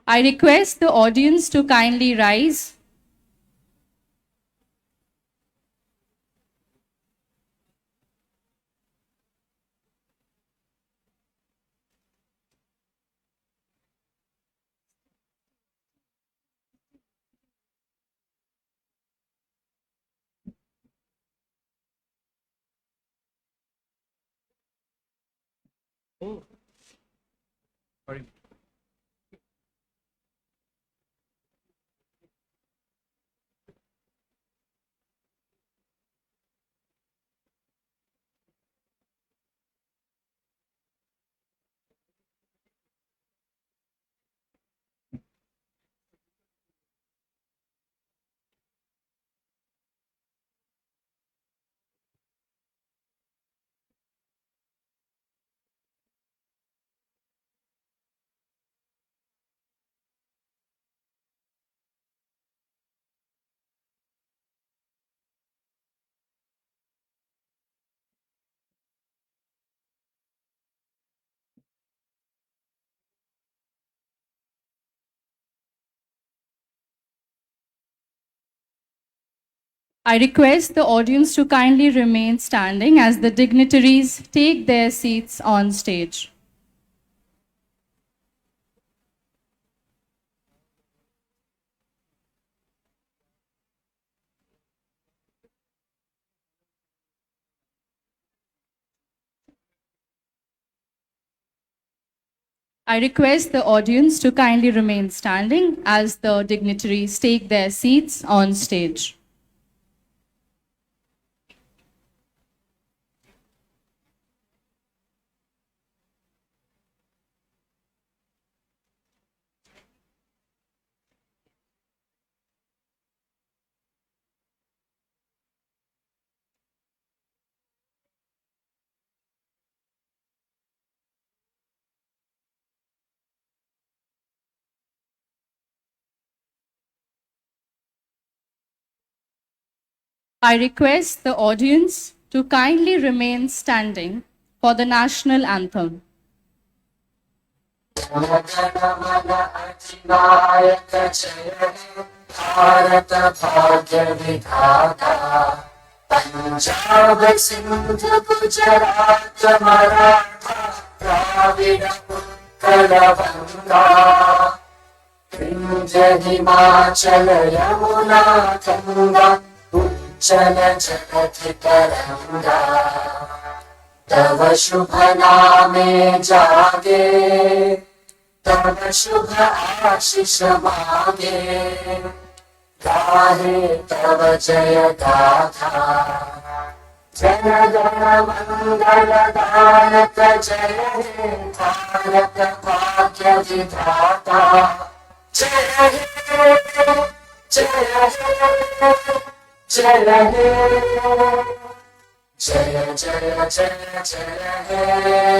I request the audience to kindly rise. I request the audience to kindly remain standing as the dignitaries take their seats on stage. I request the audience to kindly remain standing as the dignitaries take their seats on stage. I request the audience to kindly remain standing for the national anthem. Bharat भाग्य विधाता पंजाब सिंध गुजरात मराठा द्राविड उत्कल गंगा विंध्य हिमाचल यमुना गंगा उज्जल जगति तरंगा तव शुभ नामे जागे तब शुभ आशीष मागे गाहे तव जय गाथा जन गण मंगल गायक जय हे भारत भाग्य विधाता जय हे जय हे जय हे जय जय जय जय हे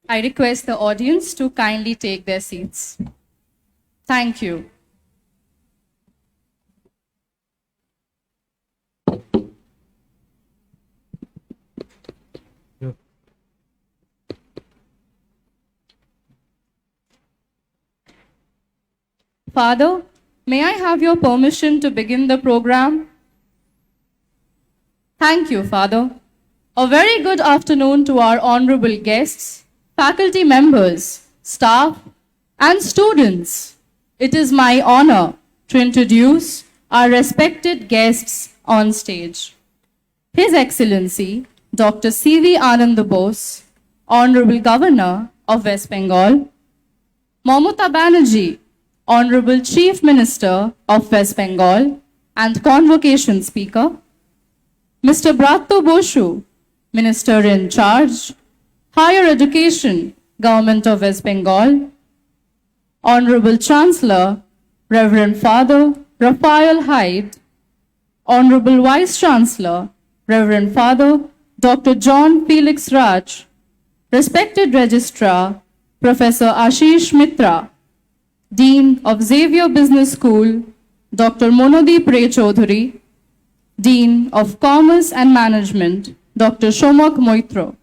I request the audience to kindly take their seats. Thank you. Father, may I have your permission to begin the program? Thank you, Father. A very good afternoon to our honorable guests, faculty members, staff, and students. It is my honor to introduce our respected guests on stage. His Excellency, Dr. C.V. Anand Bose, Honorable Governor of West Bengal, Mamata Banerjee, Honorable Chief Minister of West Bengal and Convocation Speaker, Mr. Bratto Boshu, Minister in Charge, Higher Education, Government of West Bengal, Honorable Chancellor, Reverend Father Raphael Hyde, Honorable Vice Chancellor, Reverend Father Dr. John Felix Raj, respected Registrar, Professor Ashish Mitra, Dean of Xavier Business School, Dr. Monodeep Ray Chaudhary, Dean of Commerce and Management, Dr. Shomak Moitra,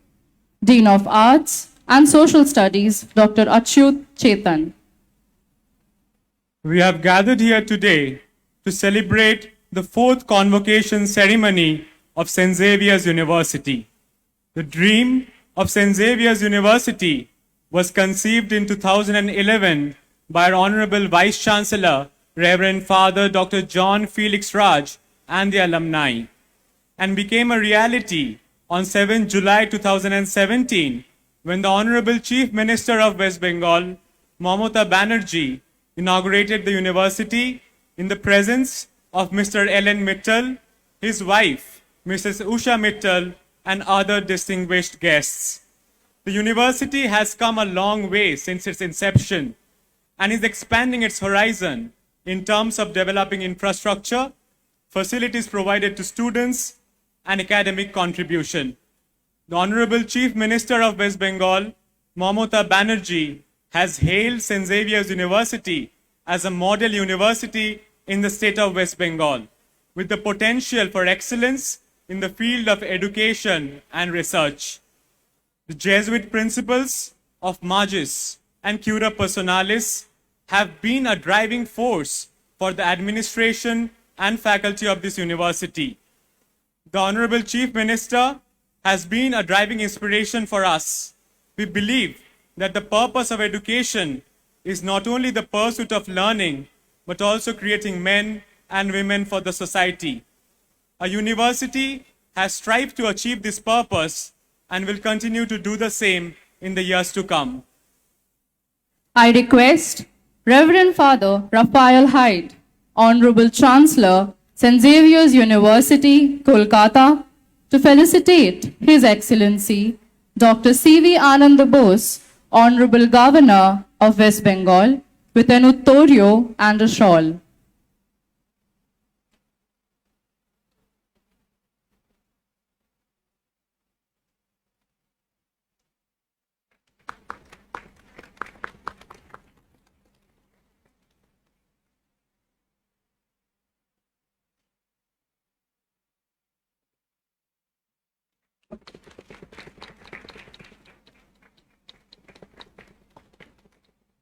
Dean of Arts and Social Studies, Dr. Achyut Chetan. We have gathered here today to celebrate the fourth convocation ceremony of St. Xavier's University. The dream of St. Xavier's University was conceived in 2011 by our Honorable Vice Chancellor, Reverend Father Dr. John Felix Raj, and the alumni, and became a reality on 7 July 2017 when the Honorable Chief Minister of West Bengal, Mamata Banerjee, inaugurated the university in the presence of Mr. Ellen Mittal, his wife, Mrs. Usha Mittal, and other distinguished guests. The university has come a long way since its inception and is expanding its horizon in terms of developing infrastructure, facilities provided to students, and academic contribution. The Honorable Chief Minister of West Bengal, Mamata Banerjee, has hailed St. Xavier's University as a model university in the state of West Bengal, with the potential for excellence in the field of education and research. The Jesuit principles of Magis and Cura Personalis have been a driving force for the administration and faculty of this university. The Honorable Chief Minister has been a driving inspiration for us. We believe that the purpose of education is not only the pursuit of learning, but also creating men and women for the society. A university has strived to achieve this purpose and will continue to do the same in the years to come. I request Reverend Father Raphael Hyde, Honorable Chancellor, St. Xavier's University, Kolkata, to felicitate His Excellency Dr. C.V. Anand Bose, Honorable Governor of West Bengal, with an uttorio and a shawl.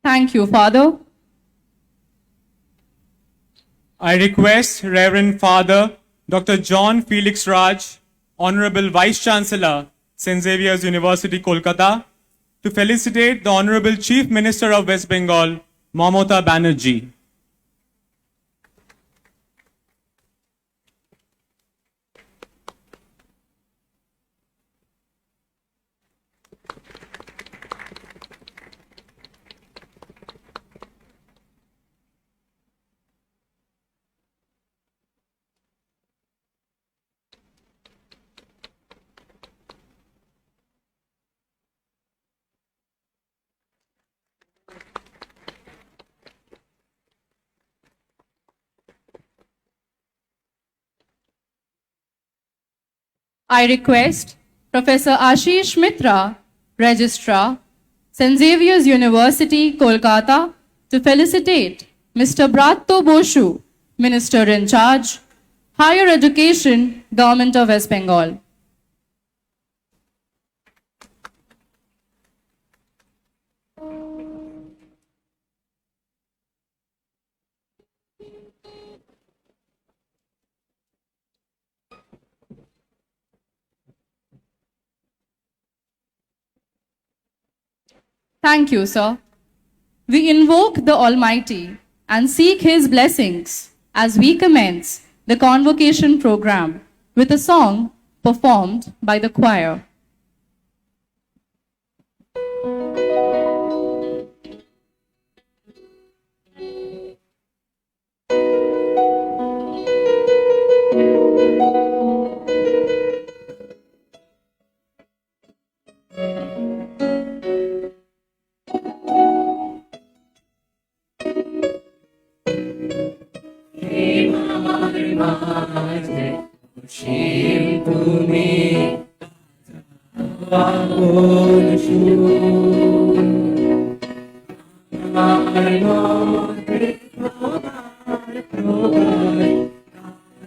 Thank you, Father. I request Reverend Father Dr. John Felix Raj, Honorable Vice Chancellor, St. Xavier's University, Kolkata, to felicitate the Honorable Chief Minister of West Bengal, Mamata Banerjee. I request Professor Ashish Mitra, Registrar, St. Xavier's University, Kolkata, to felicitate Mr. Bratto Boshu, Minister in Charge, Higher Education, Government of West Bengal. Thank you, sir. We invoke the Almighty and seek His blessings as we commence the convocation program with a song performed by the choir.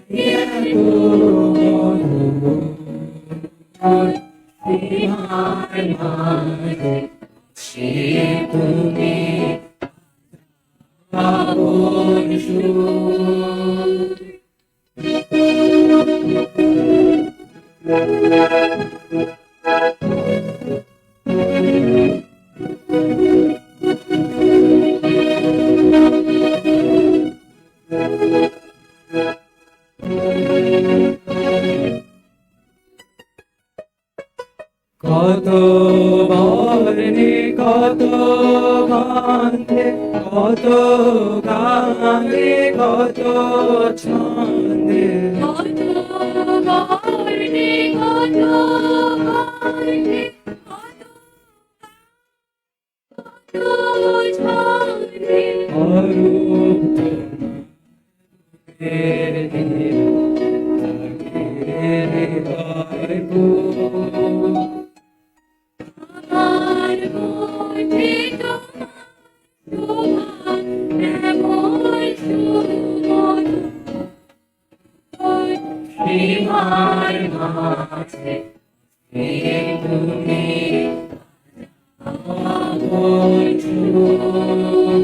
Yeah. অসীম তুমি আপন সুর। কত বর্ণে কত গন্ধে কত গানে কত ছন্দে কত বর্ণে কত গন্ধে কত ছন্দে অরূপ তোমার আমার মধ্যে তোমার শোভা এমন সুমধুর সীমার মাঝে তুমি আপন সুর।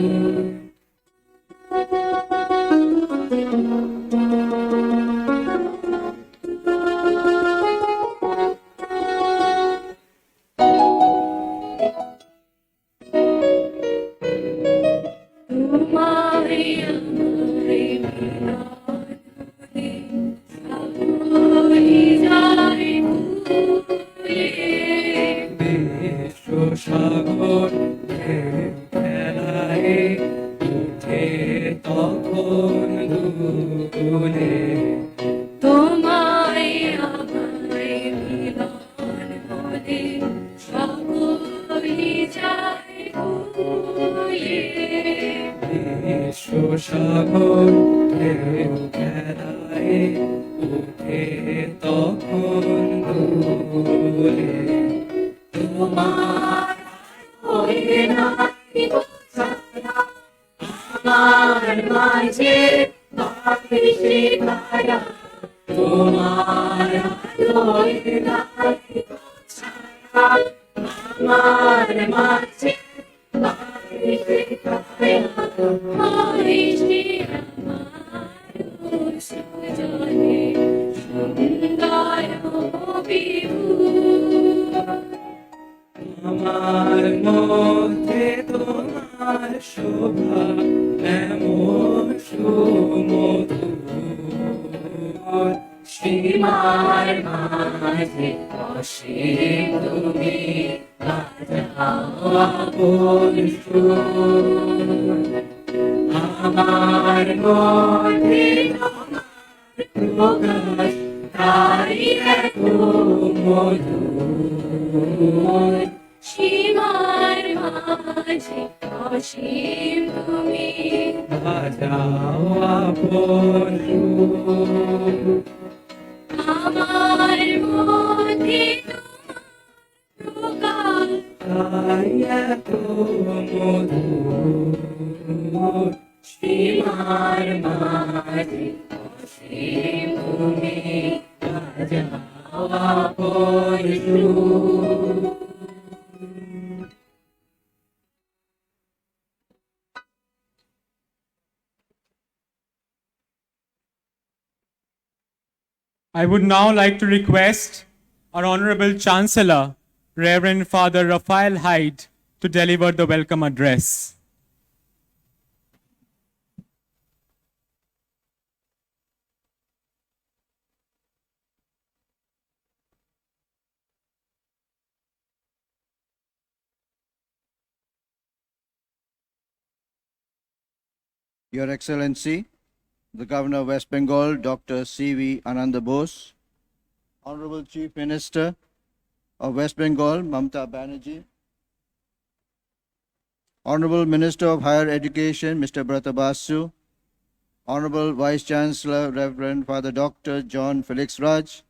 তোমায় আমায় মিলনে সকলি যায় ভুলে বিশ্ব সাগর খেলায় উঠে তখন দুলে তোমায় আমায় মিলন হলে সকলি যায় ভুলে বিশ্ব সাগর খেলায় উঠে তখন দুলে তোমার হয়ে নাই ছায়া আমার মাঝে বাসে ছায়া তোমার হয়ে নাই ছায়া আমার মাঝে বাসে ছায়া আইসে আমার সুজনে সুন্দর বিভূ আমার মধ্যে তোমার শোভা এমন সুমধুর সীমার মাঝে অসীম তুমি বাজাও আপন সুর। আমার মধ্যে তোমার প্রকাশ তাই এত মধুর সীমার মাঝে অসীম তুমি বাজাও আপন সুর। আমার মধ্যে তোমার প্রকাশ তাই এত মধুর সীমার মাঝে অসীম তুমি বাজাও আপন সুর। I would now like to request our Honorable Chancellor, Reverend Father Raphael Hyde, to deliver the welcome address. Your Excellency, the Governor of West Bengal, Dr. C.V. Ananda Bose, Honorable Chief Minister of West Bengal, Mamata Banerjee, Honorable Minister of Higher Education, Mr. Brata Basu, Honorable Vice Chancellor, Reverend Father Dr. John Felix Raj,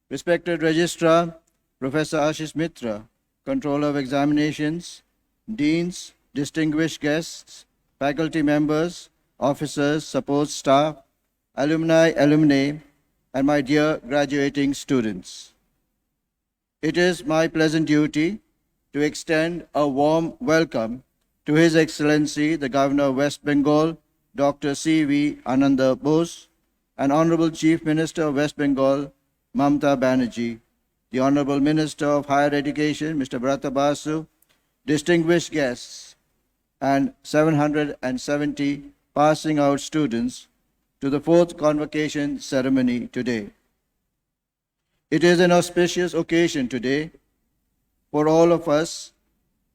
respected Registrar, Professor Ashish Mitra, Controller of Examinations, Deans, distinguished guests, faculty members, officers, support staff, alumni, and my dear graduating students. It is my pleasant duty to extend a warm welcome to His Excellency, the Governor of West Bengal, Dr. C.V. Ananda Bose, and Honorable Chief Minister of West Bengal, Mamata Banerjee, the Honorable Minister of Higher Education, Mr. Brata Basu, distinguished guests, and 770 passing out students to the fourth convocation ceremony today. It is an auspicious occasion today for all of us,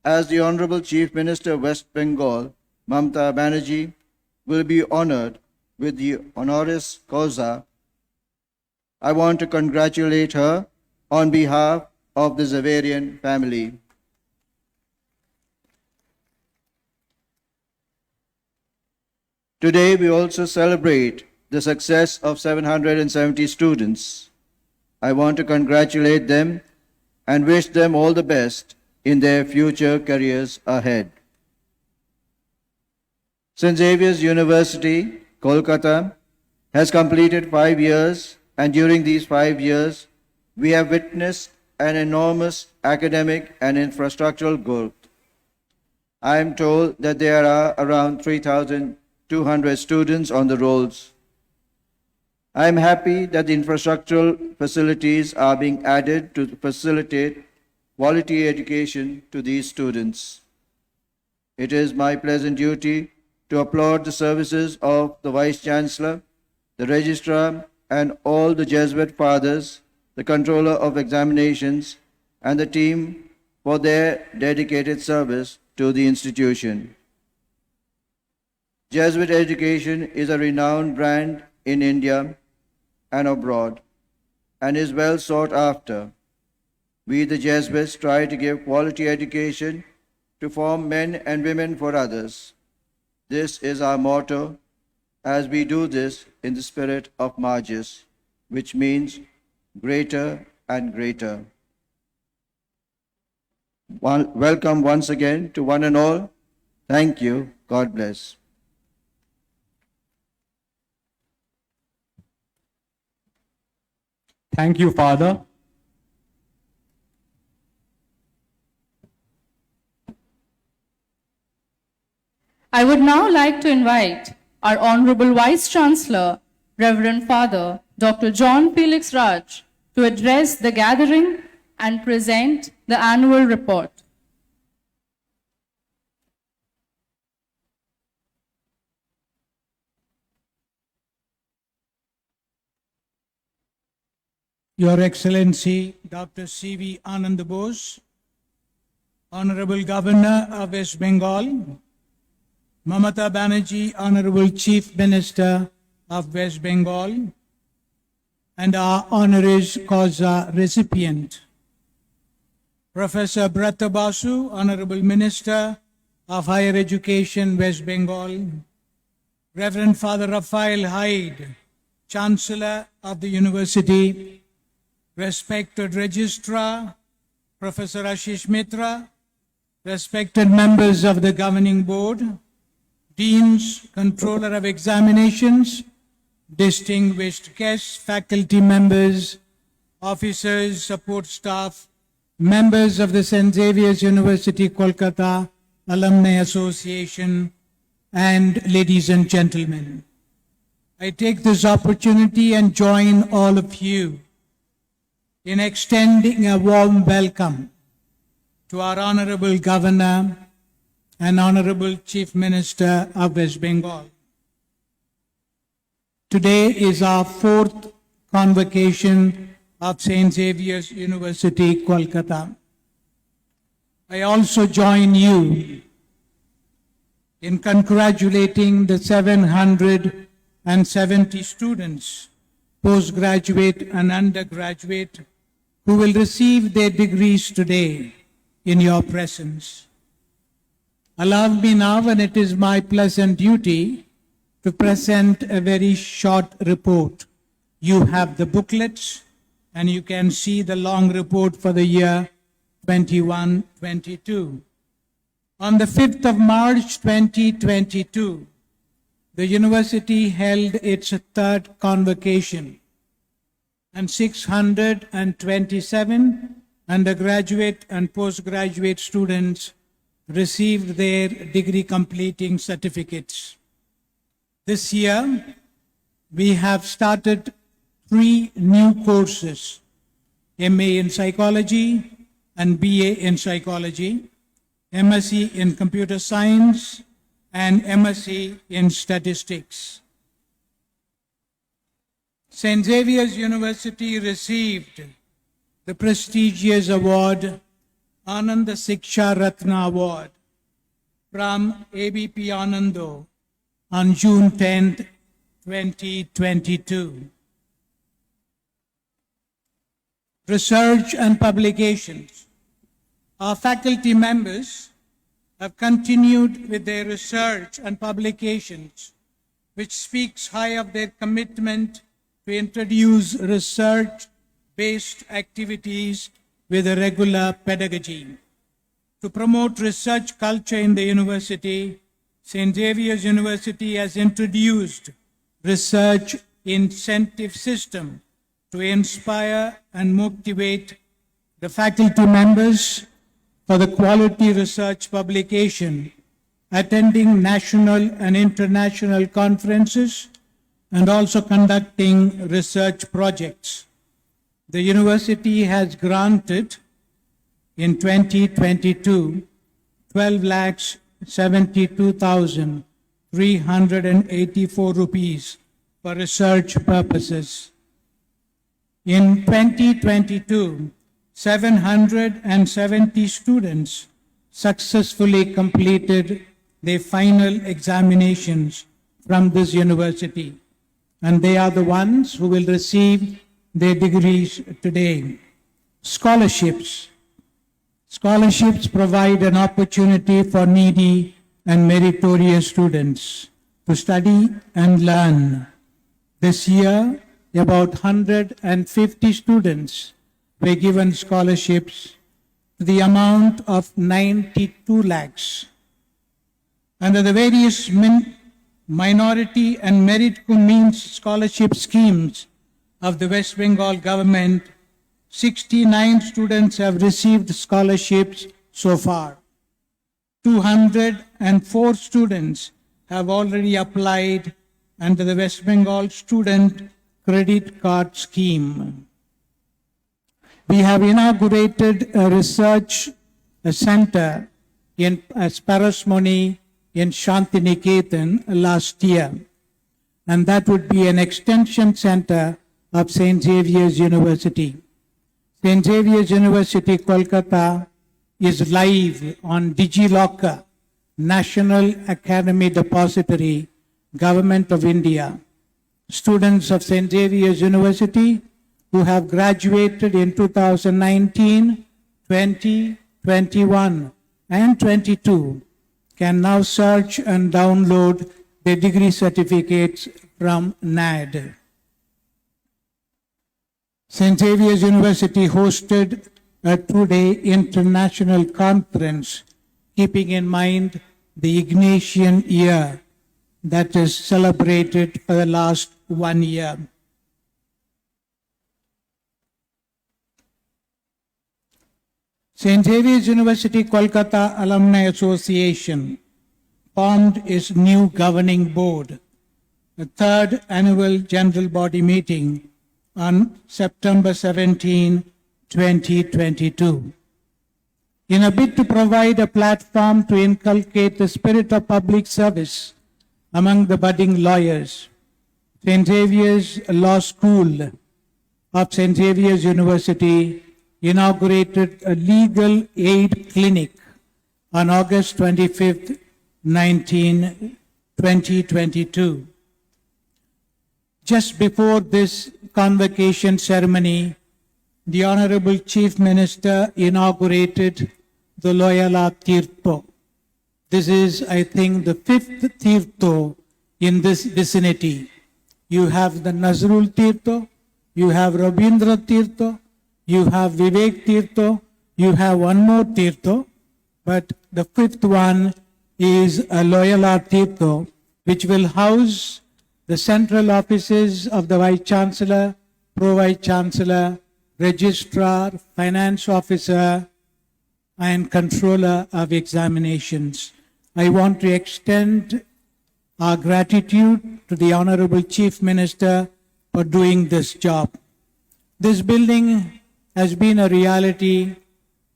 as the Honorable Chief Minister of West Bengal, Mamata Banerjee, will be honored with the honoris causa. I want to congratulate her on behalf of the Zaverian family. Today, we also celebrate the success of 770 students. I want to congratulate them and wish them all the best in their future careers ahead. St. Xavier's University, Kolkata, has completed 5 years, and during these 5 years, we have witnessed an enormous academic and infrastructural growth. I am told that there are around 3,200 students on the rolls. I am happy that the infrastructural facilities are being added to facilitate quality education to these students. It is my pleasant duty to applaud the services of the Vice Chancellor, the Registrar, and all the Jesuit fathers, the Controller of Examinations, and the team for their dedicated service to the institution. Jesuit education is a renowned brand in India and abroad, and is well sought after. We, the Jesuits, try to give quality education to form men and women for others. This is our motto, as we do this in the spirit of Magis, which means greater and greater. Welcome once again to one and all. Thank you. God bless. Thank you, Father. I would now like to invite our Honorable Vice Chancellor, Reverend Father Dr. John Felix Raj, to address the gathering and present the annual report. Your Excellency, Dr. C.V. Ananda Bose, Honorable Governor of West Bengal, Mamata Banerjee, Honorable Chief Minister of West Bengal, and our honoris causa recipient, Professor Brata Basu, Honorable Minister of Higher Education, West Bengal, Reverend Father Raphael Hyde, Chancellor of the University, respected Registrar, Professor Ashish Mitra, respected members of the Governing Board, Deans, Controller of Examinations, distinguished guests, faculty members, officers, support staff, members of the St. Xavier's University, Kolkata Alumni Association, and ladies and gentlemen. I take this opportunity and join all of you in extending a warm welcome to our Honorable Governor and Honorable Chief Minister of West Bengal. Today is our fourth convocation of St. Xavier's University, Kolkata. I also join you in congratulating the 770 students, postgraduate and undergraduate, who will receive their degrees today in your presence. Allow me now, and it is my pleasant duty, to present a very short report. You have the booklets, and you can see the long report for the year 21-22. On the 5th of March 2022, the university held its third convocation, and 627 undergraduate and postgraduate students received their degree completing certificates. This year, we have started 3 new courses, MA in Psychology and BA in Psychology, MSc in Computer Science, and MSc in Statistics. St. Xavier's University received the prestigious award, Ananda Siksha Ratna Award, from ABP Anando on June 10, 2022. Research and publications. Our faculty members have continued with their research and publications, which speaks high of their commitment to introduce research-based activities with a regular pedagogy. To promote research culture in the university, St. Xavier's University has introduced research incentive system to inspire and motivate the faculty members for the quality research publication, attending national and international conferences, and also conducting research projects. The university has granted in 2022 12,72,384 rupees for research purposes. In 2022, 770 students successfully completed their final examinations from this university, and they are the ones who will receive their degrees today. Scholarships. Scholarships provide an opportunity for needy and meritorious students to study and learn. This year, about 150 students were given scholarships to the amount of 92 lakhs. Under the various minority and merit means scholarship schemes of the West Bengal government, 69 students have received scholarships so far. 204 students have already applied under the West Bengal Student Credit Card Scheme. We have inaugurated a research center in Parasmoni in Shantiniketan last year, and that would be an extension center of St. Xavier's University. St. Xavier's University, Kolkata, is live on DigiLocker, National Academy Depository, Government of India. Students of St. Xavier's University who have graduated in 2019, 20, 21, and 22 can now search and download their degree certificates from NAD. St. Xavier's University hosted a 2-day international conference, keeping in mind the Ignatian year that is celebrated for the last 1 year. St. Xavier's University Kolkata Alumni Association formed its new governing board, the 3rd annual general body meeting on September 17, 2022. In a bid to provide a platform to inculcate the spirit of public service among the budding lawyers, St. Xavier's Law School of St. Xavier's University inaugurated a legal aid clinic on August 25th, 2022. Just before this convocation ceremony, the Honorable Chief Minister inaugurated the Loyola Tirtho. This is, I think, the 5th Tirtho in this vicinity. You have the Nazrul Tirtho, you have Rabindra Tirtho, you have Vivek Tirtho, you have one more Tirtho, but the 5th one is a Loyola Tirtho, which will house the central offices of the Vice Chancellor, Pro-Vice Chancellor, Registrar, Finance Officer, and Controller of Examinations. I want to extend our gratitude to the Honorable Chief Minister for doing this job. This building has been a reality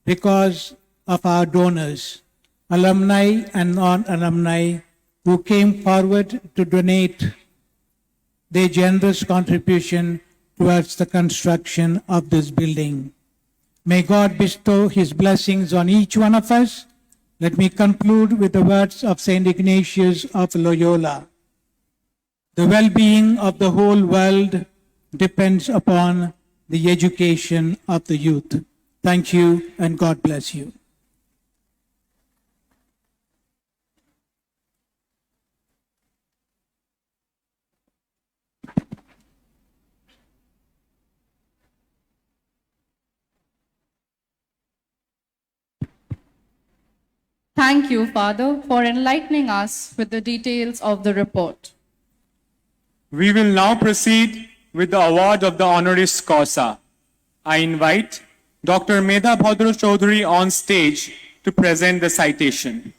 because of our donors, alumni and non-alumni, who came forward to donate their generous contribution towards the construction of this building. May God bestow his blessings on each one of us. Let me conclude with the words of Saint Ignatius of Loyola. The well-being of the whole world depends upon the education of the youth. Thank you and God bless you. Thank you, Father, for enlightening us with the details of the report. We will now proceed with the award of the honoris causa. I invite Dr. Medha Bhadra Chaudhary on stage to present the citation.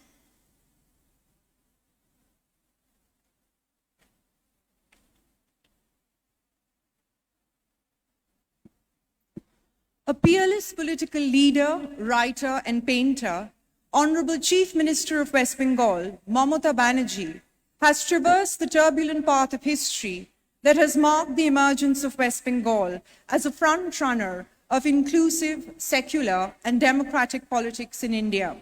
A peerless political leader, writer, and painter, Honorable Chief Minister of West Bengal, Mamata Banerjee, has traversed the turbulent path of history that has marked the emergence of West Bengal as a front-runner of inclusive, secular, and democratic politics in India.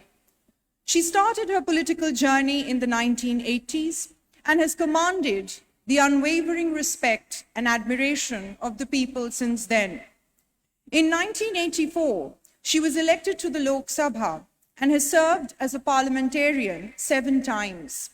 She started her political journey in the 1980s and has commanded the unwavering respect and admiration of the people since then. In 1984, she was elected to the Lok Sabha and has served as a parliamentarian 7 times.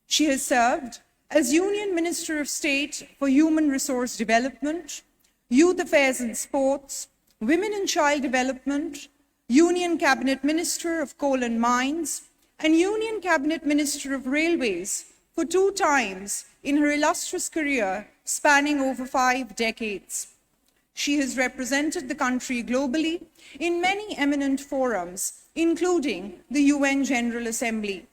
She has served as Union Minister of State for Human Resource Development, Youth Affairs and Sports, Women and Child Development, Union Cabinet Minister of Coal and Mines, and Union Cabinet Minister of Railways for 2 times in her illustrious career spanning over 5 decades. She has represented the country globally in many eminent forums, including the UN General Assembly.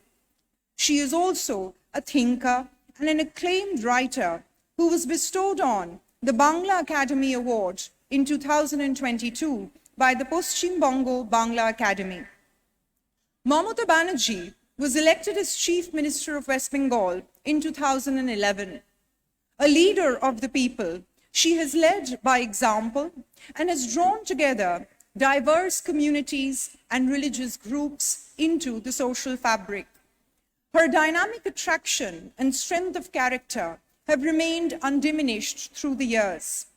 She is also a thinker and an acclaimed writer who was bestowed on the Bangla Academy Award in 2022 by the Paschim Bongo Bangla Academy. Mamata Banerjee was elected as Chief Minister of West Bengal in 2011. A leader of the people, she has led by example and has drawn together diverse communities and religious groups into the social fabric. Her dynamic attraction and strength of character have remained undiminished through the years.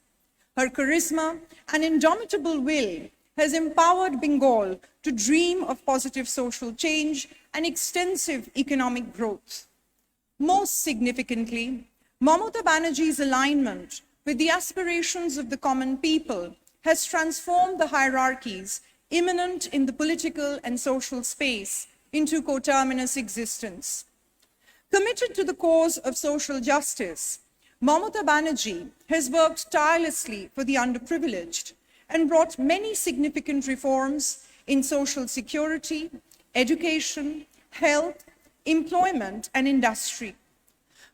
Her charisma and indomitable will has empowered Bengal to dream of positive social change and extensive economic growth. Most significantly, Mamata Banerjee's alignment with the aspirations of the common people has transformed the hierarchies immanent in the political and social space into coterminous existence. Committed to the cause of social justice, Mamata Banerjee has worked tirelessly for the underprivileged and brought many significant reforms in social security, education, health, employment, and industry.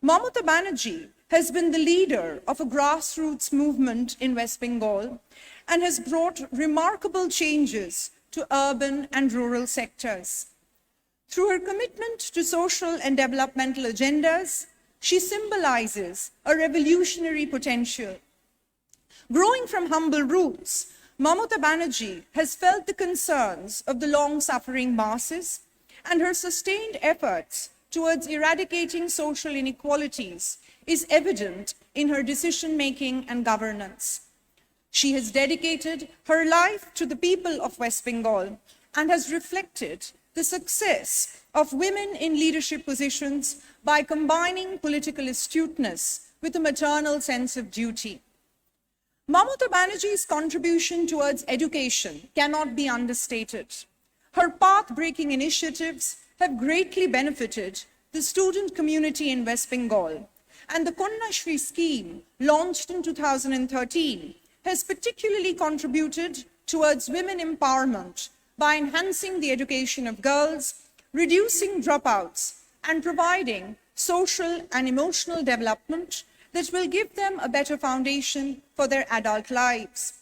Mamata Banerjee has been the leader of a grassroots movement in West Bengal and has brought remarkable changes to urban and rural sectors. Through her commitment to social and developmental agendas, she symbolizes a revolutionary potential. Growing from humble roots, Mamata Banerjee has felt the concerns of the long-suffering masses, and her sustained efforts towards eradicating social inequalities is evident in her decision-making and governance. She has dedicated her life to the people of West Bengal and has reflected the success of women in leadership positions by combining political astuteness with a maternal sense of duty. Mamata Banerjee's contribution towards education cannot be understated. Her path-breaking initiatives have greatly benefited the student community in West Bengal, and the Kanya Shri scheme, launched in 2013, has particularly contributed towards women empowerment by enhancing the education of girls, reducing dropouts, and providing social and emotional development that will give them a better foundation for their adult lives.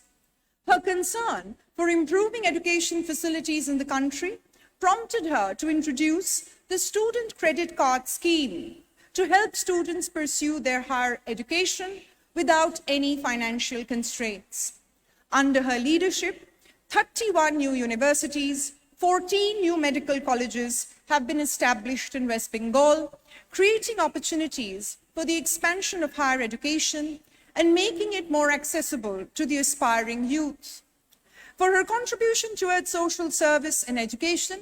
Her concern for improving education facilities in the country prompted her to introduce the Student Credit Card Scheme to help students pursue their higher education without any financial constraints. Under her leadership, 31 new universities, 14 new medical colleges have been established in West Bengal, creating opportunities for the expansion of higher education and making it more accessible to the aspiring youth. For her contribution towards social service and education,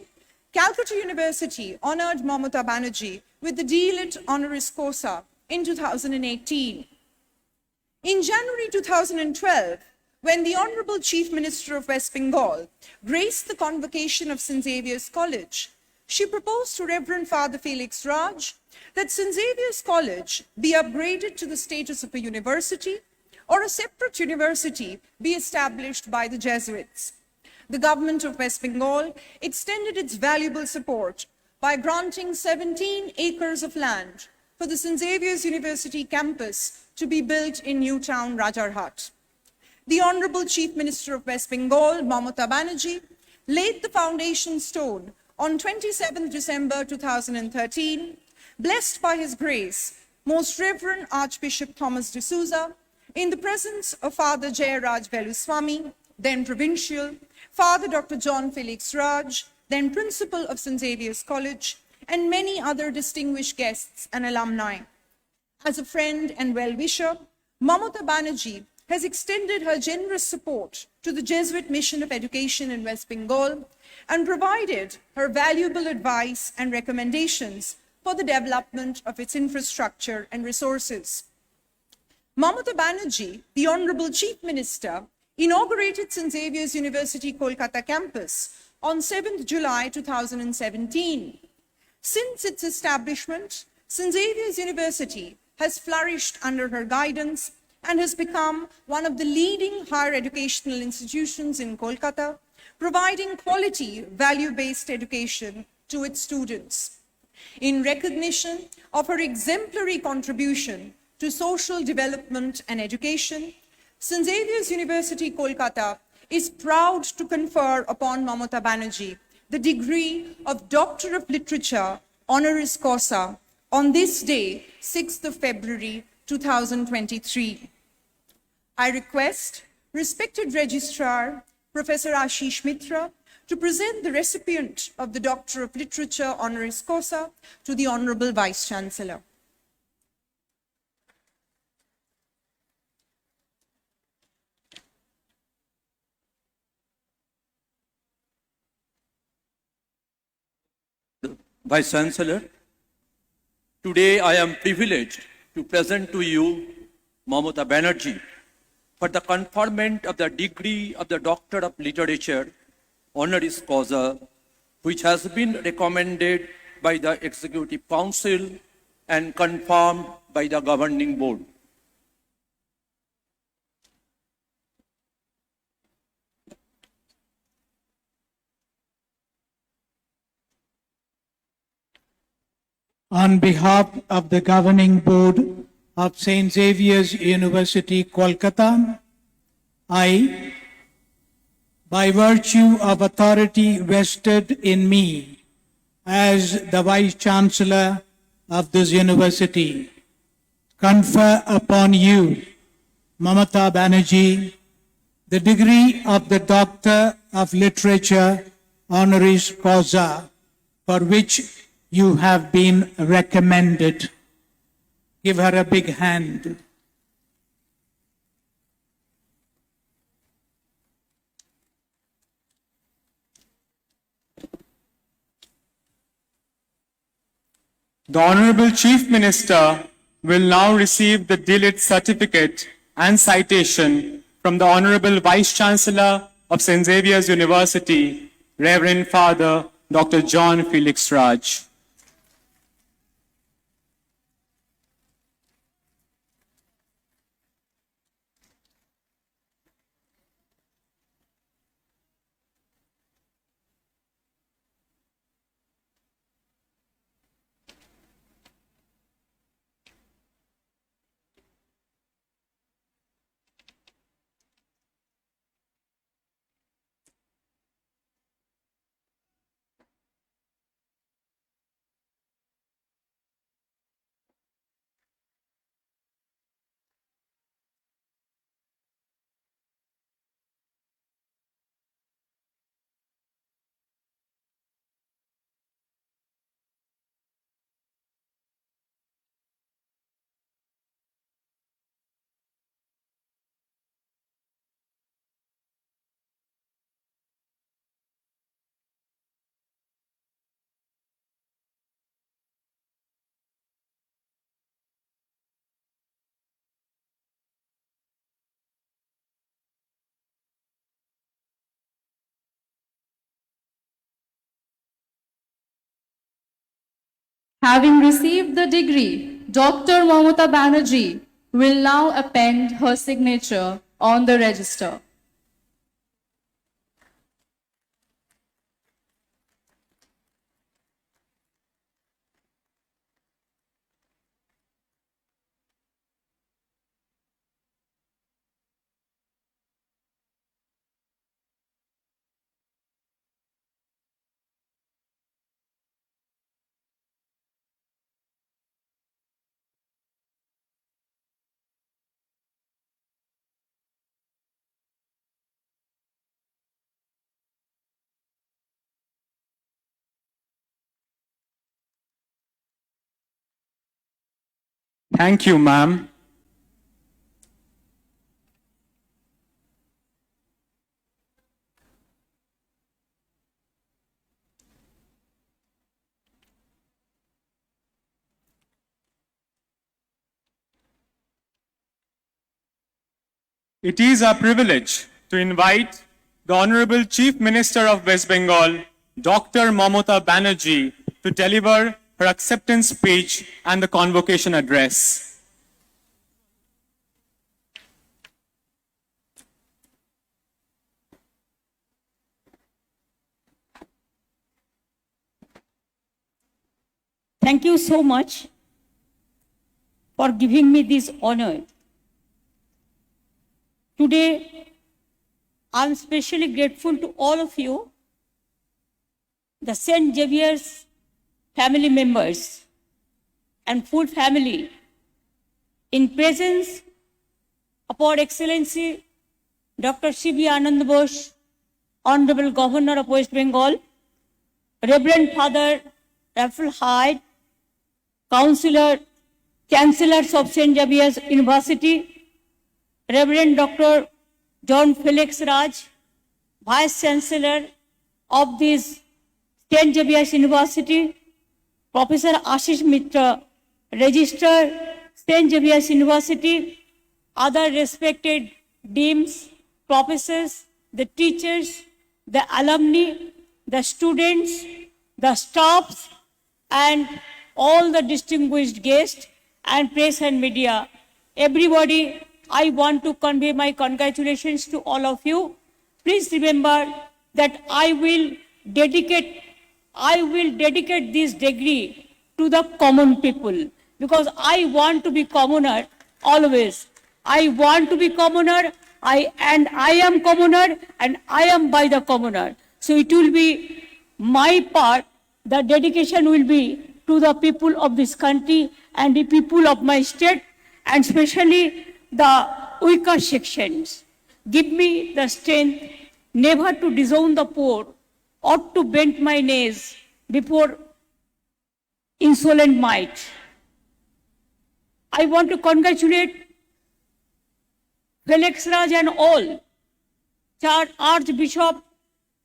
Calcutta University honored Mamata Banerjee with the D.Litt honoris causa in 2018. In January 2012, when the Honorable Chief Minister of West Bengal graced the convocation of St. Xavier's College, she proposed to Reverend Father Felix Raj that St. Xavier's College be upgraded to the status of a university or a separate university be established by the Jesuits. The government of West Bengal extended its valuable support by granting 17 acres of land for the St. Xavier's University campus to be built in Newtown, Rajarhat. The Honorable Chief Minister of West Bengal, Mamata Banerjee, laid the foundation stone on 27 December 2013, blessed by His Grace, Most Reverend Archbishop Thomas D'Souza, in the presence of Father Jayaraj Veluswamy, then Provincial, Father Dr. John Felix Raj, then Principal of St. Xavier's College, and many other distinguished guests and alumni. As a friend and well-wisher, Mamata Banerjee has extended her generous support to the Jesuit Mission of Education in West Bengal and provided her valuable advice and recommendations for the development of its infrastructure and resources. Mamata Banerjee, the Honorable Chief Minister, inaugurated St. Xavier's University Kolkata campus on 7th July 2017. Since its establishment, St. Xavier's University has flourished under her guidance and has become one of the leading higher educational institutions in Kolkata, providing quality, value-based education to its students. In recognition of her exemplary contribution to social development and education, St. Xavier's University, Kolkata is proud to confer upon Mamata Banerjee the degree of Doctor of Literature honoris causa on this day, 6th of February 2023. I request respected Registrar, Professor Ashish Mitra, to present the recipient of the Doctor of Literature honoris causa to the Honorable Vice Chancellor. Vice Chancellor, today I am privileged to present to you Mamata Banerjee for the conferment of the degree of the Doctor of Literature honoris causa, which has been recommended by the Executive Council and confirmed by the Governing Board. On behalf of the Governing Board of St. Xavier's University, Kolkata, I, by virtue of authority vested in me as the Vice Chancellor of this university, confer upon you, Mamata Banerjee, the degree of the Doctor of Literature honoris causa, for which you have been recommended. Give her a big hand. The Honorable Chief Minister will now receive the D.Litt certificate and citation from the Honorable Vice Chancellor of St. Xavier's University, Reverend Father Dr. John Felix Raj. Having received the degree, Dr. Mamata Banerjee will now append her signature on the register. Thank you, ma'am. It is our privilege to invite the Honorable Chief Minister of West Bengal, Dr. Mamata Banerjee, to deliver her acceptance speech and the convocation address. Thank you so much for giving me this honor. Today, I'm especially grateful to all of you, the St. Xavier's family members and full family, in presence of our Excellency Dr. C.V. Anand Bose, Honorable Governor of West Bengal, Reverend Father Raphael Hyde, Chancellors of St. Xavier's University, Reverend Dr. John Felix Raj, Vice Chancellor of this St. Xavier's University, Professor Ashish Mitra, Registrar, St. Xavier's University, other respected deans, professors, the teachers, the alumni, the students, the staffs, and all the distinguished guests and press and media. Everybody, I want to convey my congratulations to all of you. Please remember that I will dedicate this degree to the common people, because I want to be commoner always. I want to be commoner, I am commoner, and I am by the commoner. So it will be my part, the dedication will be to the people of this country and the people of my state, and especially the weaker sections. Give me the strength never to disown the poor or to bend my knees before insolent might. I want to congratulate Felix Raj and all. Archbishop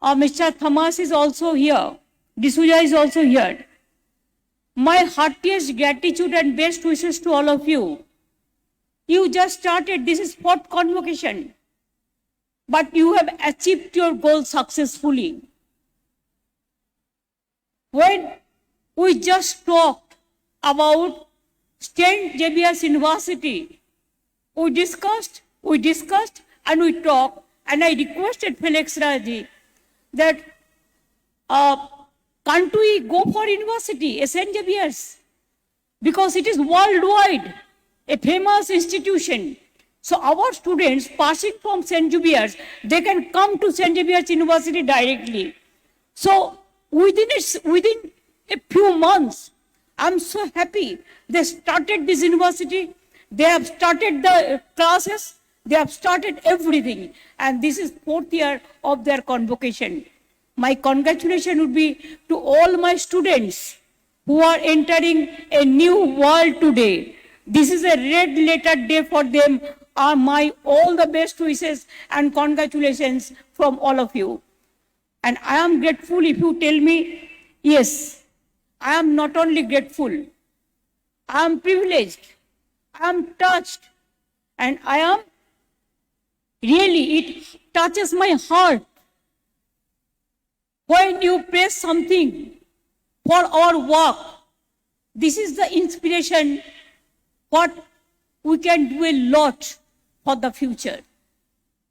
Mr. Thomas is also here. D'Souza is also here. My heartiest gratitude and best wishes to all of you. You just started, this is fourth convocation, but you have achieved your goal successfully. When we just talked about St. Xavier's University, we discussed and we talked, and I requested Felix Raji that can't we go for university, St. Xavier's? Because it is worldwide, a famous institution. So our students passing from St. Xavier's, they can come to St. Xavier's University directly. So within a few months, I'm so happy. They started this university, they have started the classes, they have started everything. And this is fourth year of their convocation. My congratulations would be to all my students who are entering a new world today. This is a red letter day for them. My all the best wishes and congratulations from all of you. And I am grateful if you tell me, yes, I am not only grateful, I am privileged, I am touched, and I am really, it touches my heart when you praise something for our work, This is the inspiration what we can do a lot for the future.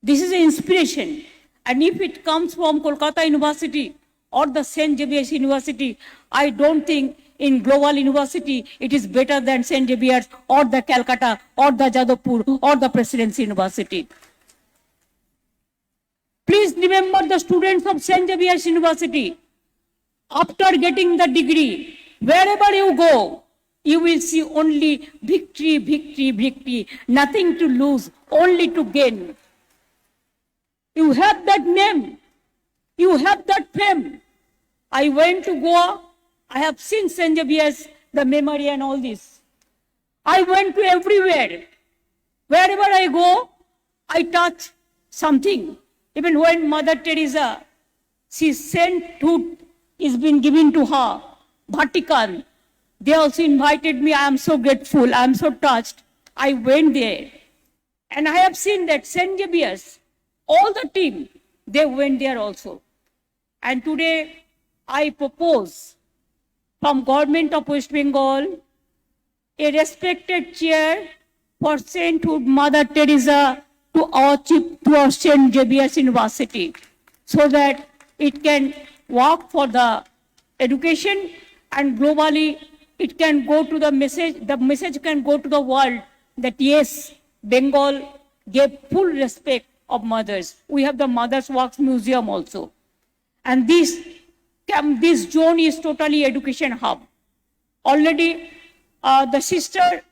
This is an inspiration. And if it comes from Kolkata University or the St. Xavier's University, I don't think in global university it is better than St. Xavier's or the Calcutta or the Jadavpur or the Presidency University. Please remember the students of St. Xavier's University. After getting the degree, wherever you go, you will see only victory, victory, victory. Nothing to lose, only to gain. You have that name. You have that fame. I went to Goa. I have seen St. Xavier's, the memory and all this. I went to everywhere. Wherever I go, I touch something. Even when Mother Teresa, she sainthood is been given to her, Vatican, they also invited me. I am so grateful. I am so touched. I went there. And I have seen that St. Xavier's, all the team, they went there also. And today, I propose from Government of West Bengal, a respected chair for Sainthood Mother Teresa to our St. Xavier's University, so that it can work for the education and globally it can go to the message can go to the world that yes, Bengal gave full respect of mothers. We have the Mothers Works Museum also. And this zone is totally education hub. Already the sister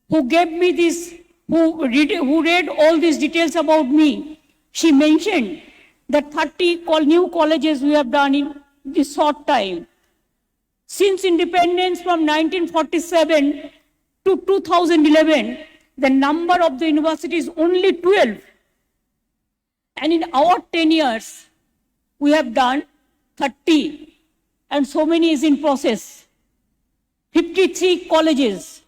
who gave me this, who read all these details about me, she mentioned that 30 new colleges we have done in this short time. Since independence from 1947 to 2011, the number of the universities only 12. And in our 10 years, we have done 30, and so many is in process. 53 colleges,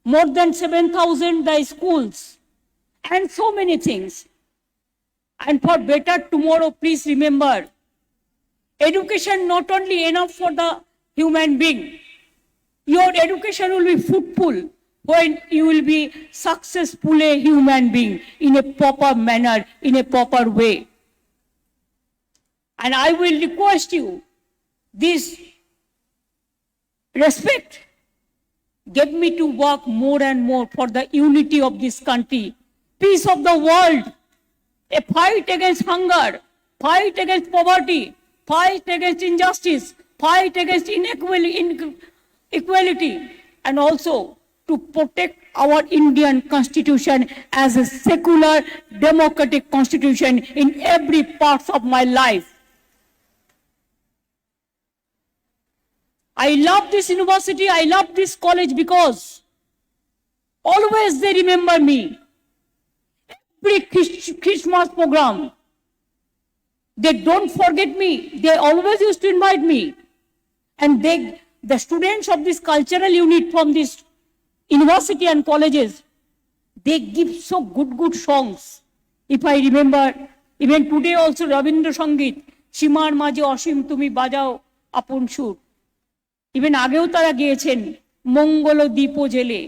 more than 7,000 the schools, and so many things. And for better tomorrow, please remember, education not only enough for the human being, your education will be fruitful when you will be successful a human being in a proper manner, in a proper way. And I will request you, this respect, get me to work more and more for the unity of this country, peace of the world, a fight against hunger, fight against poverty, fight against injustice, fight against equality, and also to protect our Indian constitution as a secular, democratic constitution in every part of my life. I love this university, I love this college because always they remember me. Every Christmas program, they don't forget me. They always used to invite me. And the students of this cultural unit from this university and colleges, they give so good songs. If I remember, even today also Rabindra Sangit, Shimar Maje Oshim Tumi Bajao Apun Shur. Even আগেও তারা গেয়েছেন মঙ্গল দীপ জেলে,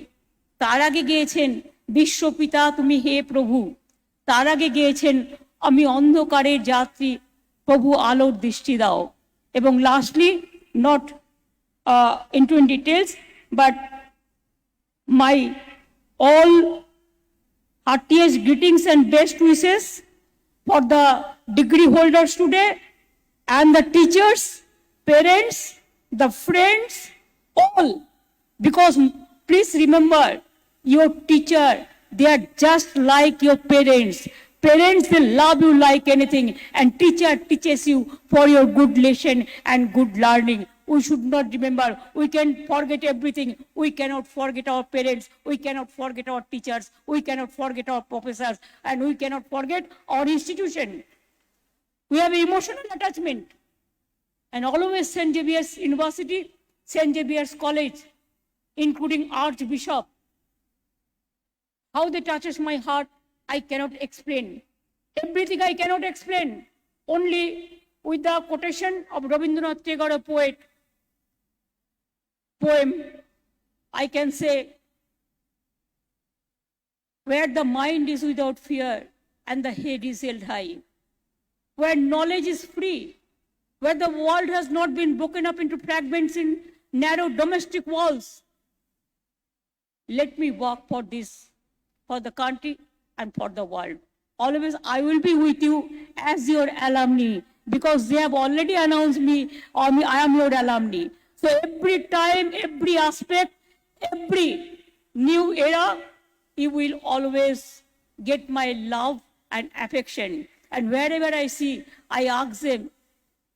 তার আগে গেয়েছেন বিশ্বপিতা তুমি হে প্রভু, তার আগে গেয়েছেন আমি অন্ধকারের যাত্রী প্রভু আলোর দৃষ্টি দাও। এবং lastly, not into details, but my all heartiest greetings and best wishes for the degree holders today and the teachers, parents, the friends, all. Because please remember, your teacher, they are just like your parents. Parents, they love you like anything, and teacher teaches you for your good lesson and good learning. We should not remember, we can forget everything. We cannot forget our parents, we cannot forget our teachers, we cannot forget our professors, and we cannot forget our institution. We have emotional attachment. And always St. Xavier's University, St. Xavier's College, including Archbishop, how they touches my heart, I cannot explain. Everything I cannot explain. Only with the quotation of Rabindranath Tagore, a poem, I can say, where the mind is without fear and the head is held high, where knowledge is free, where the world has not been broken up into fragments in narrow domestic walls. Let me work for this, for the country and for the world. Always I will be with you as your alumni, because they have already announced me, I am your alumni. So every time, every aspect, every new era, you will always get my love and affection. And wherever I see, I ask them,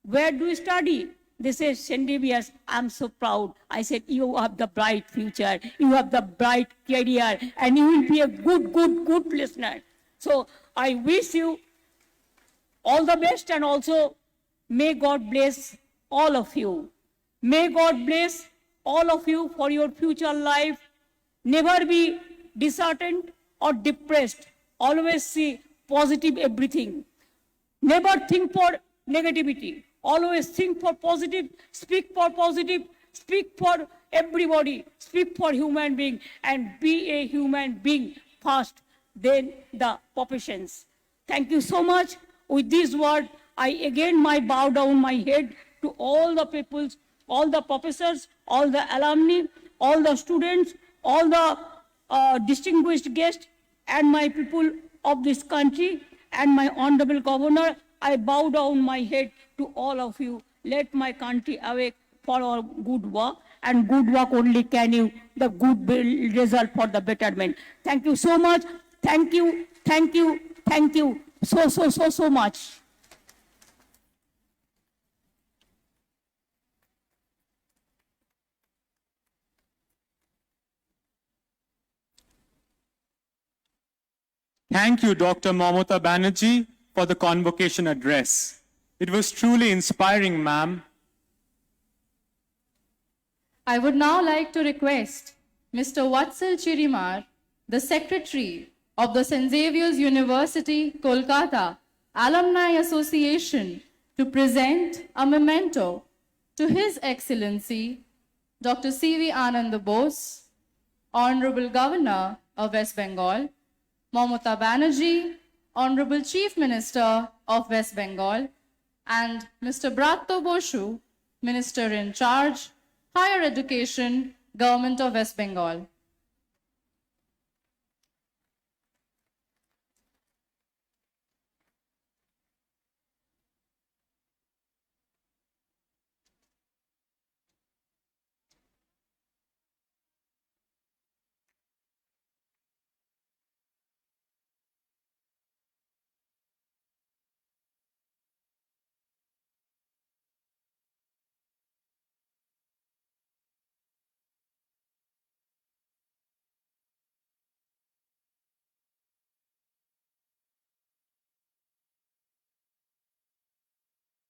where do you study? They say, St. Xavier's. I'm so proud. I said, you have the bright future, you have the bright career, and you will be a good listener. So I wish you all the best, and also may God bless all of you. May God bless all of you for your future life. Never be disheartened or depressed. Always see positive everything. Never think for negativity. Always think for positive, speak for positive, speak for everybody, speak for human being, and be a human being first, then the professions. Thank you so much. With this word, I again bow down my head to all the peoples, all the professors, all the alumni, all the students, all the distinguished guests, and my people of this country, and my honorable governor. I bow down my head to all of you. Let my country awake for our good work, and good work only can you the good result for the betterment. Thank you so much. Thank you, thank you, thank you so much. Thank you, Dr. Mamata Banerjee, for the convocation address. It was truly inspiring, ma'am. I would now like to request Mr. Vatsal Chirimar, the Secretary of the St. Xavier's University, Kolkata Alumni Association, to present a memento to His Excellency Dr. C.V. Anand Bose, Honorable Governor of West Bengal, Mamata Banerjee, Honorable Chief Minister of West Bengal, and Mr. Bratto Boshu, Minister in Charge, Higher Education, Government of West Bengal.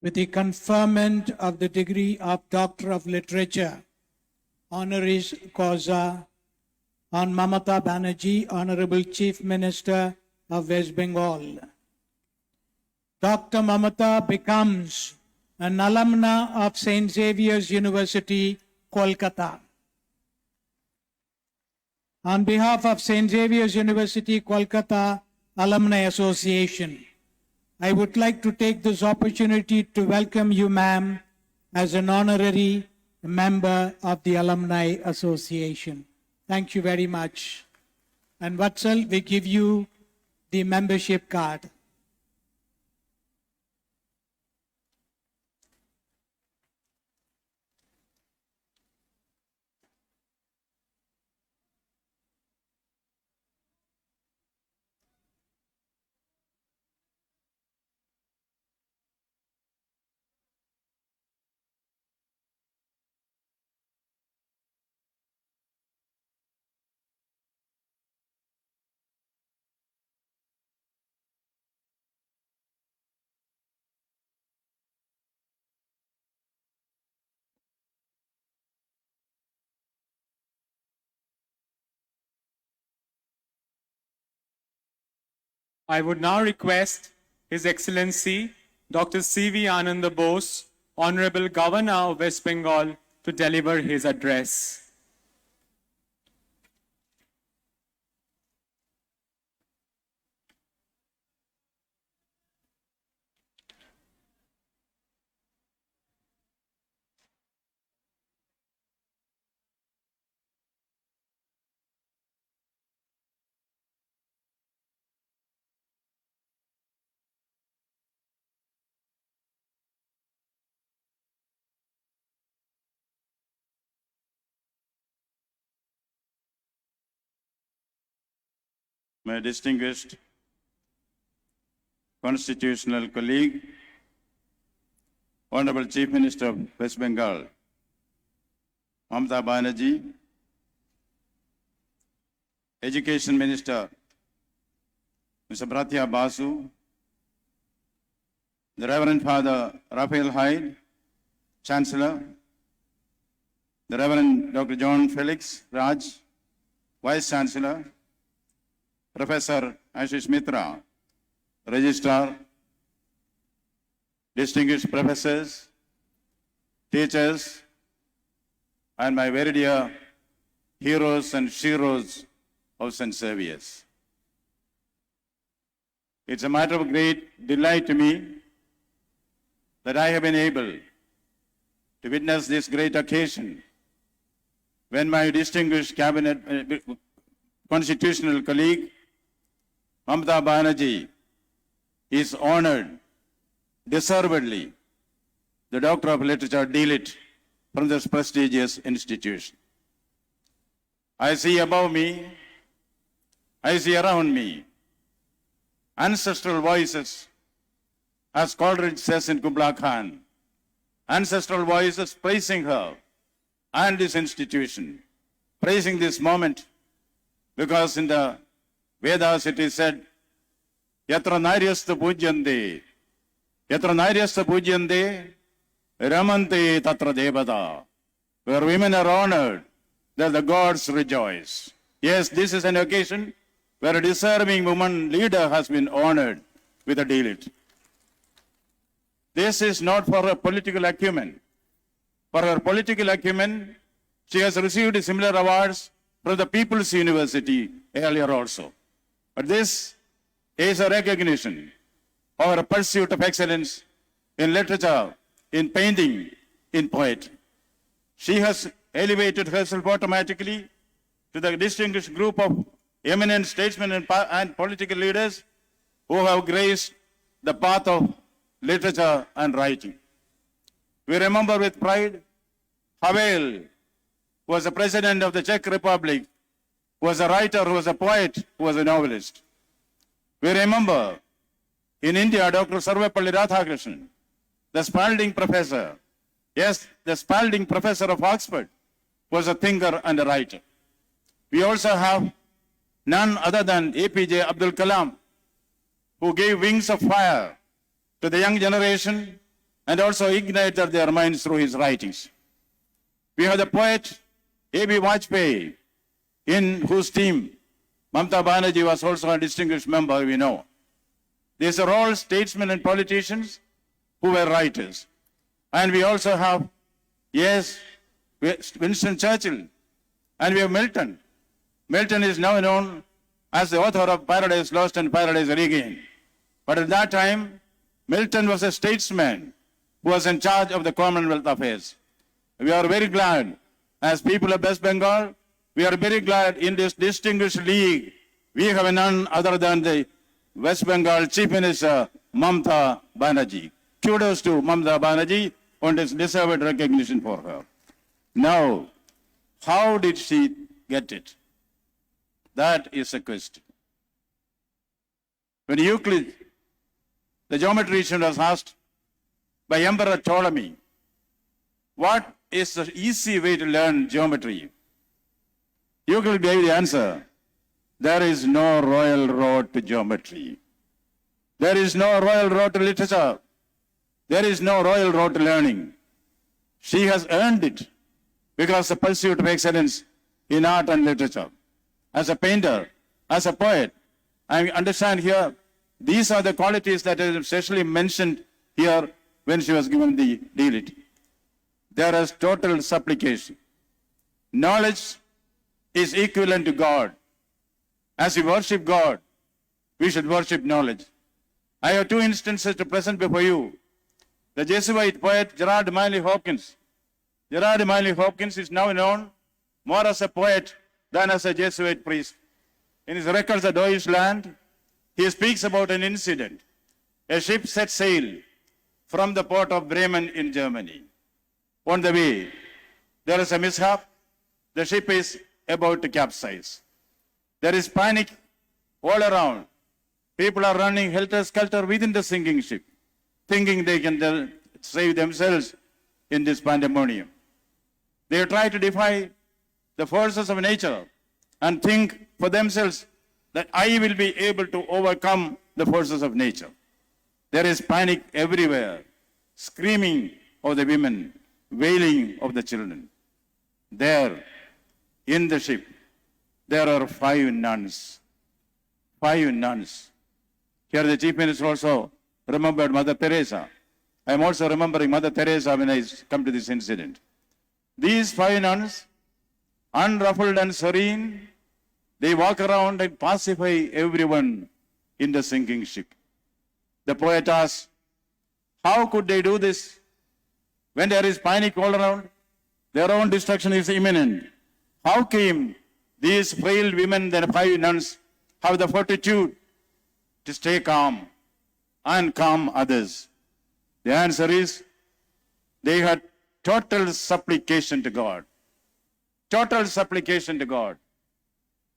With the conferment of the degree of Doctor of Literature, honoris causa, on Mamata Banerjee, Honorable Chief Minister of West Bengal. Dr. Mamata becomes an alumna of St. Xavier's University, Kolkata. On behalf of St. Xavier's University, Kolkata Alumni Association, I would like to take this opportunity to welcome you, ma'am, as an honorary member of the Alumni Association. Thank you very much. And Vatsal, we give you the membership card. I would now request His Excellency Dr. C.V. Anand Bose, Honorable Governor of West Bengal, to deliver his address. my distinguished constitutional colleague, Honorable Chief Minister of West Bengal, Mamata Banerjee, Education Minister, Mr. Bratya Basu, the Reverend Father Raphael Hyde, Chancellor, the Reverend Dr. John Felix Raj, Vice Chancellor, Professor Ashish Mitra, Registrar, distinguished professors, teachers, and my very dear heroes and sheroes of St. Xavier's. It's a matter of great delight to me that I have been able to witness this great occasion when my distinguished cabinet, constitutional colleague, Mamata Banerjee, is honored deservedly the Doctor of Literature D.Litt from this prestigious institution. I see above me, I see around me, ancestral voices, as Coleridge says in Kubla Khan, ancestral voices praising her and this institution, praising this moment, because in the Vedas it is said, Yatra Naryastha Pujyante, Ramante Tatra Devata, where women are honored, there the gods rejoice. Yes, this is an occasion where a deserving woman leader has been honored with a D.Litt. This is not for her political acumen. For her political acumen, she has received similar awards from the People's University earlier also. But this is a recognition of her pursuit of excellence in literature, in painting, in poetry. She has elevated herself automatically to the distinguished group of eminent statesmen and political leaders who have graced the path of literature and writing. We remember with pride Havel, who was the president of the Czech Republic, who was a writer, who was a poet, who was a novelist. We remember in India Dr. Sarvepalli Radhakrishnan, the Spalding professor. Yes, the Spalding professor of Oxford was a thinker and a writer. We also have none other than APJ Abdul Kalam, who gave wings of fire to the young generation and also ignited their minds through his writings. We have the poet A.B. Vajpayee, in whose team Mamata Banerjee was also a distinguished member, we know. These are all statesmen and politicians who were writers. And we also have, yes, Winston Churchill, and we have Milton. Milton is now known as the author of Paradise Lost and Paradise Regained. But at that time, Milton was a statesman who was in charge of the Commonwealth affairs. We are very glad, as people of West Bengal, we are very glad in this distinguished league, we have none other than the West Bengal Chief Minister, Mamata Banerjee. Kudos to Mamata Banerjee on this deserved recognition for her. Now, how did she get it? That is a question. When Euclid, the geometrician, was asked by Emperor Ptolemy, what is the easy way to learn geometry? Euclid gave the answer, there is no royal road to geometry. There is no royal road to literature. There is no royal road to learning. She has earned it because of the pursuit of excellence in art and literature. As a painter, as a poet, I understand here, these are the qualities that are especially mentioned here when she was given the D.Litt. There is total supplication. Knowledge is equivalent to God. As we worship God, we should worship knowledge. I have two instances to present before you. The Jesuit poet Gerard Manley Hopkins. Gerard Manley Hopkins is now known more as a poet than as a Jesuit priest. In his records of Deutschland, he speaks about an incident. A ship set sail from the port of Bremen in Germany. On the way, there is a mishap. The ship is about to capsize. There is panic all around. People are running helter-skelter within the sinking ship, thinking they can save themselves in this pandemonium. They try to defy the forces of nature and think for themselves that I will be able to overcome the forces of nature. There is panic everywhere, screaming of the women, wailing of the children. There, in the ship, there are 5 nuns. 5 nuns. Here the Chief Minister also remembered Mother Teresa. I am also remembering Mother Teresa when I come to this incident. These 5 nuns, unruffled and serene, they walk around and pacify everyone in the sinking ship. The poet asks, how could they do this when there is panic all around? Their own destruction is imminent. How came these frail women, the 5 nuns, have the fortitude to stay calm and calm others? The answer is, they had total supplication to God. Total supplication to God.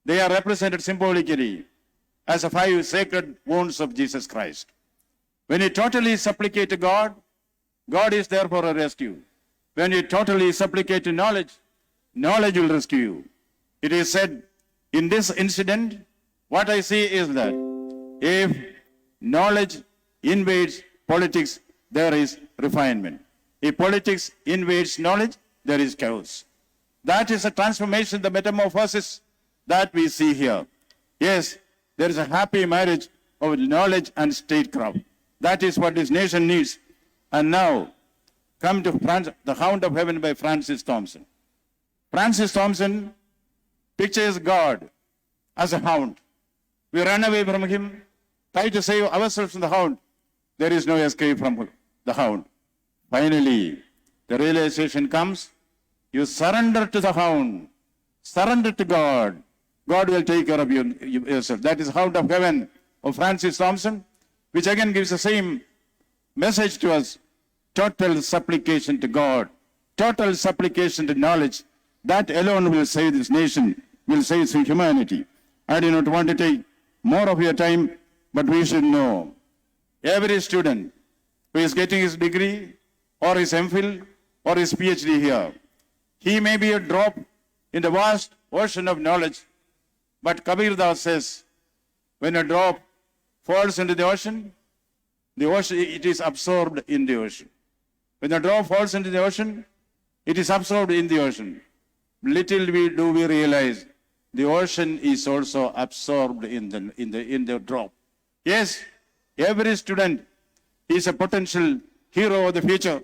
They are represented symbolically as the 5 sacred wounds of Jesus Christ. When you totally supplicate to God, God is there for a rescue. When you totally supplicate to knowledge, knowledge will rescue you. It is said in this incident, what I see is that if knowledge invades politics, there is refinement. If politics invades knowledge, there is chaos. That is a transformation, the metamorphosis that we see here. Yes, there is a happy marriage of knowledge and statecraft. That is what this nation needs. And now, come to The Hound of Heaven by Francis Thompson. Francis Thompson pictures God as a hound. We run away from him, try to save ourselves from the hound. There is no escape from the hound. Finally, the realization comes, you surrender to the hound, surrender to God. God will take care of yourself. That is Hound of Heaven of Francis Thompson, which again gives the same message to us. Total supplication to God, total supplication to knowledge. That alone will save this nation, will save humanity. I do not want to take more of your time, but we should know every student who is getting his degree or his MPhil or his PhD here, he may be a drop in the vast ocean of knowledge. But Kabir Das says, when a drop falls into the ocean, it is absorbed in the ocean. When a drop falls into the ocean, it is absorbed in the ocean. Little do we realize, the ocean is also absorbed in the drop. Yes, every student is a potential hero of the future.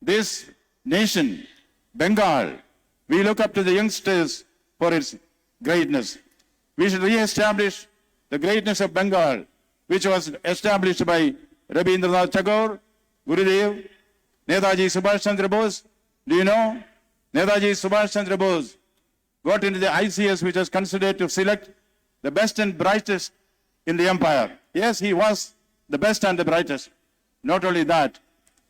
This nation, Bengal, we look up to the youngsters for its greatness. We should re-establish the greatness of Bengal, which was established by Rabindranath Tagore, Gurudev, Netaji Subhash Chandra Bose. Do you know? Netaji Subhash Chandra Bose got into the ICS, which was considered to select the best and brightest in the empire. Yes, he was the best and the brightest. Not only that,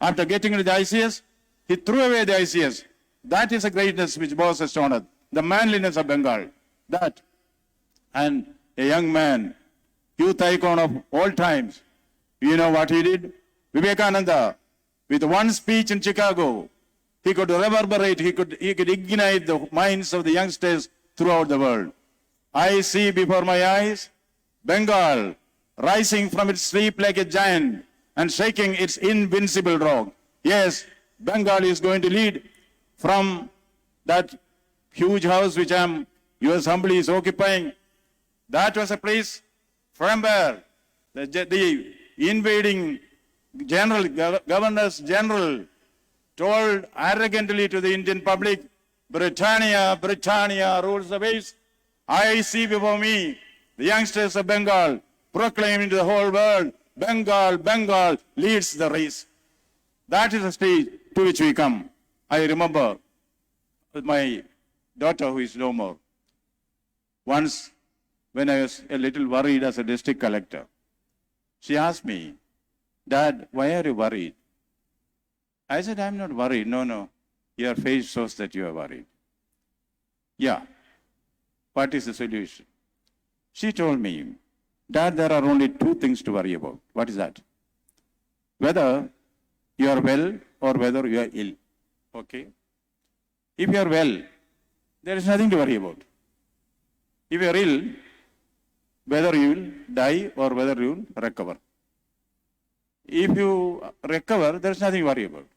after getting into the ICS, he threw away the ICS. That is a greatness which Bose has shown us. The manliness of Bengal. That. And a young man, youth icon of all times. You know what he did? Vivekananda, with one speech in Chicago, he could reverberate, he could ignite the minds of the youngsters throughout the world. I see before my eyes Bengal rising from its sleep like a giant and shaking its invincible rock. Yes, Bengal is going to lead from that huge house which your assembly is occupying. That was a place from where the invading governors general told arrogantly to the Indian public, Britannia, Britannia rules the waves. I see before me the youngsters of Bengal proclaiming to the whole world, Bengal, Bengal leads the race. That is the stage to which we come. I remember my daughter, who is no more, once when I was a little worried as a district collector, she asked me, Dad, why are you worried? I said, I'm not worried. No, your face shows that you are worried. Yeah. What is the solution? She told me, Dad, there are only two things to worry about. What is that? Whether you are well or whether you are ill. Okay? If you are well, there is nothing to worry about. If you are ill, whether you will die or whether you will recover. If you recover, there is nothing to worry about.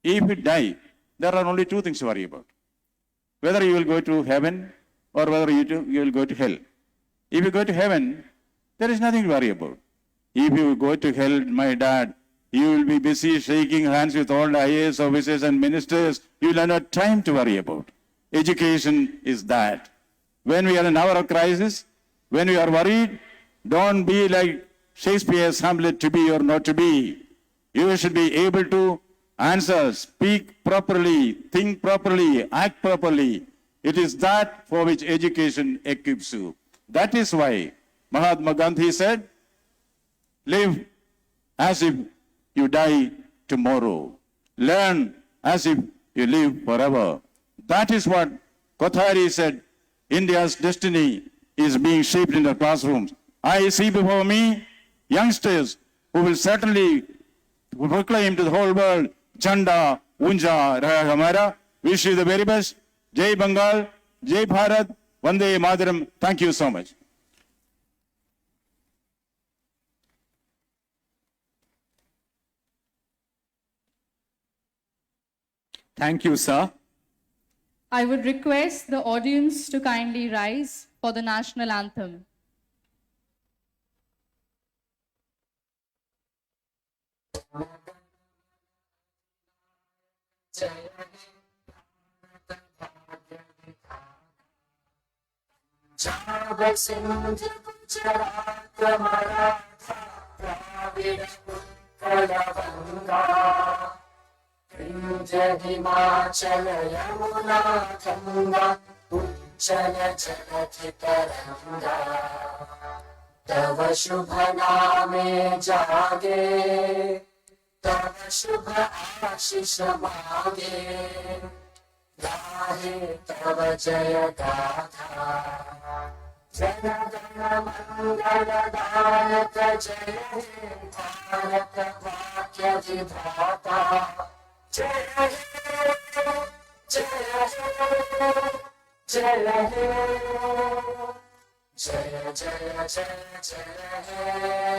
If you die, there are only two things to worry about. Whether you will go to heaven or whether you will go to hell. If you go to heaven, there is nothing to worry about. If you go to hell, my dad, you will be busy shaking hands with all the IAS officers and ministers. You will have no time to worry about. Education is that. When we are in hour of crisis, when we are worried, don't be like Shakespeare's Hamlet, to be or not to be. You should be able to answer, speak properly, think properly, act properly. It is that for which education equips you. That is why Mahatma Gandhi said, live as if you die tomorrow. Learn as if you live forever. That is what Kothari said, India's destiny is being shaped in the classrooms. I see before me youngsters who will certainly proclaim to the whole world, Chanda, Unja, Raha Hamara. Wish you the very best. Jai Bengal, Jai Bharat, Vande Mataram. Thank you so much. Thank you, sir. I would request the audience to kindly rise for the national anthem. Himachal Yamuna Ganga उज्जल जलधि तरंगा तव शुभ नामे जागे तव शुभ आशीष मागे गाहे तव जय गाथा जन गण मंगल दायक जय हे भारत वाक्य विधाता जय हे जय हे जय हे जय जय जय जय हे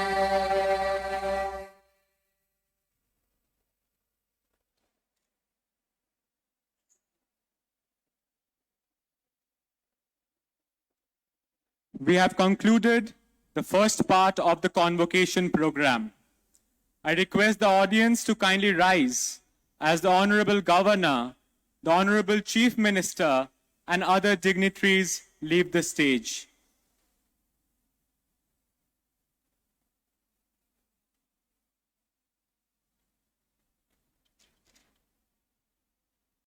We have concluded the first part of the convocation program. I request the audience to kindly rise as the Honorable Governor, the Honorable Chief Minister, and other dignitaries leave the stage.